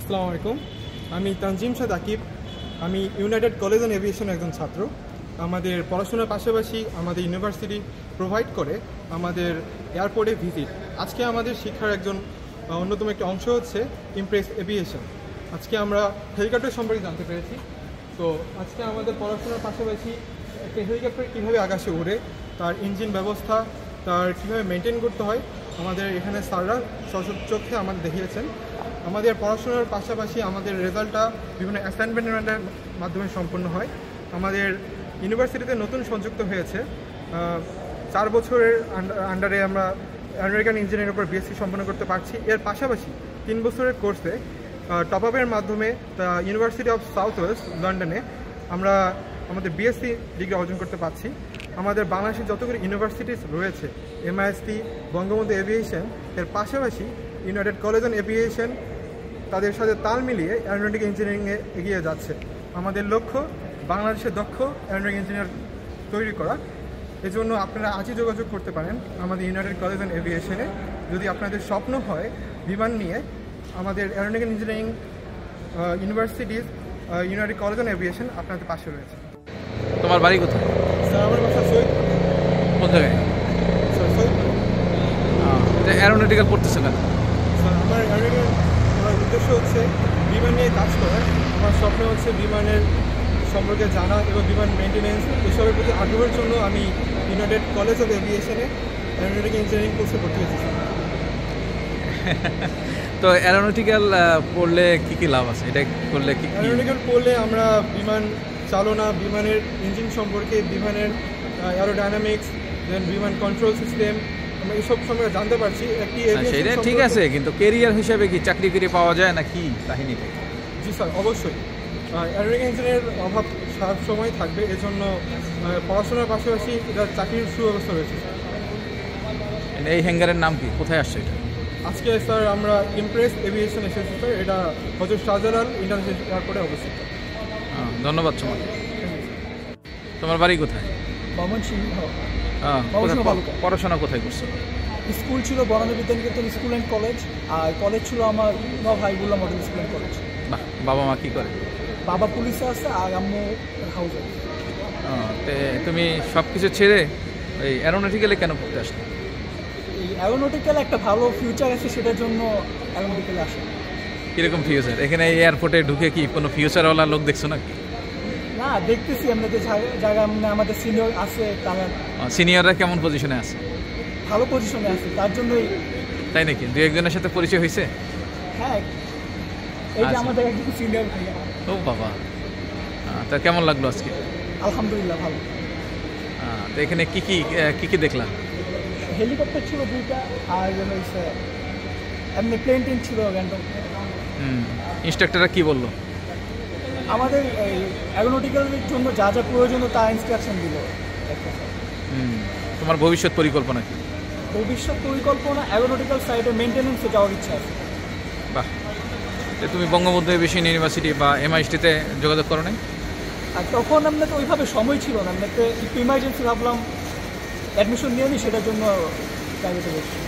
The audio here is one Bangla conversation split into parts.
আসসালামু আলাইকুম। আমি তানজিম শাহ আকিব। আমি ইউনাইটেড কলেজ অ্যান্ড এভিয়েশনের একজন ছাত্র। আমাদের পড়াশোনার পাশাপাশি আমাদের ইউনিভার্সিটি প্রোভাইড করে আমাদের এয়ারপোর্টে ভিজিট। আজকে আমাদের শিক্ষার একজন অন্যতম একটি অংশ হচ্ছে ইমপ্রেস এভিয়েশন। আজকে আমরা হেলিকপ্টার সম্পর্কে জানতে পেরেছি। তো আজকে আমাদের পড়াশোনার পাশাপাশি একটা হেলিকপ্টার কীভাবে আকাশে ওড়ে, তার ইঞ্জিন ব্যবস্থা, তার কীভাবে মেনটেন করতে হয়, আমাদের এখানে স্যাররা সচক্ষে আমাদের দেখিয়েছেন। আমাদের পড়াশোনার পাশাপাশি আমাদের রেজাল্টটা বিভিন্ন অ্যাসাইনমেন্টের মাধ্যমে সম্পন্ন হয়। আমাদের ইউনিভার্সিটিতে নতুন সংযুক্ত হয়েছে 4 বছরের আন্ডারে আমরা আমেরিকান ইঞ্জিনিয়ারিং উপর বিএসসি সম্পন্ন করতে পারছি। এর পাশাপাশি 3 বছরের কোর্সে টপ আপের মাধ্যমে ইউনিভার্সিটি অফ সাউথ ওয়েস্ট লন্ডনে আমরা আমাদের বিএসসি ডিগ্রি অর্জন করতে পারছি। আমাদের বাংলাদেশের যতগুলো ইউনিভার্সিটিস রয়েছে, এমআইএসটি, বঙ্গবন্ধু এভিয়েশন, এর পাশাপাশি ইউনাইটেড কলেজ অ্যান্ড এভিয়েশন তাদের সাথে তাল মিলিয়ে অ্যারোনটিক্যাল ইঞ্জিনিয়ারিংয়ে এগিয়ে যাচ্ছে। আমাদের লক্ষ্য বাংলাদেশের দক্ষ অ্যারোনটিক্যাল ইঞ্জিনিয়ার তৈরি করা। এজন্য আপনারা আজই যোগাযোগ করতে পারেন আমাদের ইউনাইটেড কলেজ অ্যান্ড এভিয়েশনে। যদি আপনাদের স্বপ্ন হয় বিমান নিয়ে, আমাদের aeronautical engineering universities United college and aviation আপনাদের পাশে রয়েছে। তোমার বাড়ি কোথায়? স্যার আমার বাসা সৈয়দ। কোন জায়গায়? স্যার সৈয়দ। অ্যারোনটিক্যাল পড়তেছে কেন? স্যার আমার অ্যারোনটিক্যাল উদ্দেশ্য হচ্ছে বিমান নিয়ে কাজ করা। আমার স্বপ্ন হচ্ছে বিমানের সম্পর্কে জানা এবং বিমান মেনটেন্যান্স এসবের প্রতি আগ্রহের জন্য আমি ইউনাইটেড কলেজ অফ এভিয়েশনে অ্যারোনটিক্যাল ইঞ্জিনিয়ারিং কোর্সে ভর্তি হয়েছি। তো অ্যারোনটিক্যাল পড়লে কী কী লাভ আছে? এটা করলে কি অ্যারোনটিক্যাল পড়লে আমরা বিমান চালনা, বিমানের ইঞ্জিন সম্পর্কে, বিমানের অ্যারোডাইনামিক্স, দেন বিমান কন্ট্রোল সিস্টেম, আমরা এইসব সম্পর্কে জানতে পারছি। সেটা ঠিক আছে, কিন্তু কেরিয়ার হিসেবে কি চাকরি পাওয়া যায় না কি কাহিনীটা? জি স্যার, অবশ্যই অ্যারোনটিক্যাল ইঞ্জিনিয়ারের অভাব সব সময় থাকবে। এজন্য পড়াশোনার পাশাপাশি এটা চাকরির সুব্যবস্থা রয়েছে। এই হ্যাঙ্গারের নাম কি? কোথায় আসছে এটা? আজকে স্যার আমরা ইমপ্রেস এভিয়েশন এসেছি স্যার। এটা হজরত শাহজালাল ইন্টারন্যাশনাল এয়ারপোর্টে অবস্থিত। ধন্যবাদ তোমাকে। তোমার বাড়ি কোথায়? পড়াশোনা কোথায় করছো? স্কুল ছিল Banani Bidyaniketan school and college, আর কলেজ ছিল আমার ভাইগুলা মডেল স্কুল অ্যান্ড কলেজ। বাবা মা কি করে? বাবা পুলিশে আছে আর আম্মু হাউস ওয়াইফ। তুমি সব কিছু ছেড়ে এই অ্যারোনটিক্যালে কেন পড়তে আসলে? এই অ্যারোনটিক্যাল একটা ভালো ফিউচার আছে, সেটার জন্য অ্যারোনটিক্যালে আসে। কীরকম ফিউচার? এখানে এয়ারপোর্টে ঢুকে কি কোনো ফিউচারওয়ালা লোক দেখছো নাকি? না, দেখতেছি আমাদের জায়গা, মানে আমাদের সিনিয়র আছে, তারা সিনিয়ররা কেমন পজিশনে আছে? ভালো পজিশনে আছে, তার জন্যই। তাই নাকি? দু একজনের সাথে পরিচয় হয়েছে? হ্যাঁ, এই যে আমাদের একজন সিনিয়র ভাইয়া। ও বাবা, তা কেমন লাগলো আজকে? আলহামদুলিল্লাহ ভালো। তো এখানে কি কি দেখলাম? হেলিকপ্টার ছিল 2টা, আর হচ্ছে এমনি প্লেন ছিল র্যান্ডম। ইনস্ট্রাক্টররা কি বললো? আমাদের এই অ্যারোনটিক্যালের জন্য যা যা প্রয়োজন তা ইনস্ট্রাকশন দিল। তোমার ভবিষ্যৎ পরিকল্পনা কি? ভবিষ্যৎ পরিকল্পনা অ্যারোনটিক্যাল সাইডে মেনটেন্যান্সে যাওয়ার ইচ্ছা আছে। বাহ, তুমি বঙ্গবন্ধু এভিয়েশন ইউনিভার্সিটি বা এমআইএসটিতে যোগাযোগ করো নাই? আর তখন আমরা তো ওইভাবে সময় ছিল না, আমরা তো একটু ইমার্জেন্সি ভাবলাম অ্যাডমিশন নিয়ে নিই, সেটার জন্য প্রাইভেটে বসছি।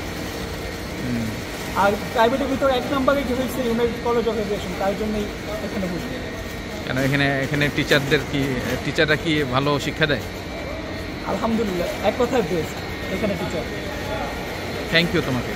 আর প্রাইভেটের ভিতরে 1 নম্বরে কি হয়েছে ইউনাইটেড কলেজ অফ এভিয়েশন, তার জন্যই এখানে বসি। কেন এখানে টিচাররা কি ভালো শিক্ষা দেয়? আলহামদুলিল্লাহ, এক কথায় বেস্ট এখানে টিচার। থ্যাংক ইউ তোমাকে।